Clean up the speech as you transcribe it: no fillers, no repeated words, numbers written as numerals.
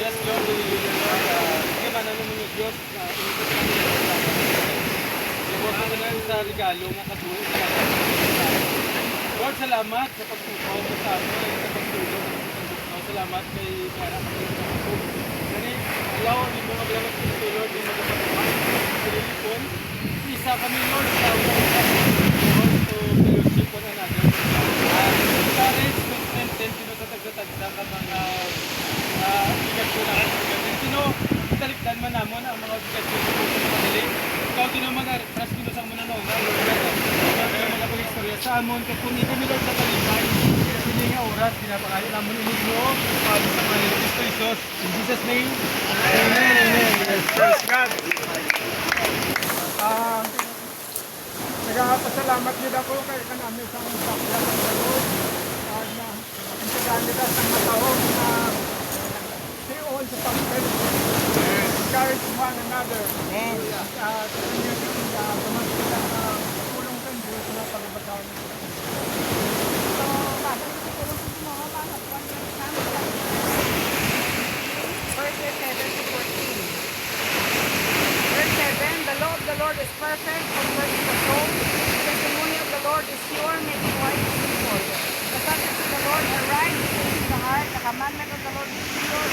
Yes, Lord, hindi man ano mo yung Diyos na inipot namin sa mga sa regalo nga katulong sa Lord, salamat sa pagtukaw mo sa amin, sa pagtulong. Salamat kay Kara Kapag. Gani, alaw, hindi mo maglamat sa Lord, hindi mo maglamat sa Lord. Isa kami, Lord, sa Lord, to fellowship one another. Courage, strength, pinagtatagsa ka mga bigat ko na Sino, talikdan man namon ang mga bigat ko sa madali. Ikaw din naman trust ko sa muna noon. Mga mga istorya sa amon kung kami Lord sa talipay. Hindi nga oras pinapakayo namon inig mo para sa mga Kristo Jesus. In Jesus name. Amen. Amen. Praise God. Nagpasalamat niyo ako kay kanami sa mga sakyan ng Lord. Na intigaan nila sa mga tao na stay on sa pag-pray. Encourage one another. Sa community na tumasila na tulong sa Diyos na pagbabasahan. So, bakit ito tulong sa mga bata? Verse 7 to 14. Verse 7, the law of the Lord is perfect, converting the soul. The testimony of the Lord is pure, making wise the simple. The statutes of the Lord are right, saving the heart. The commandment of the Lord is pure,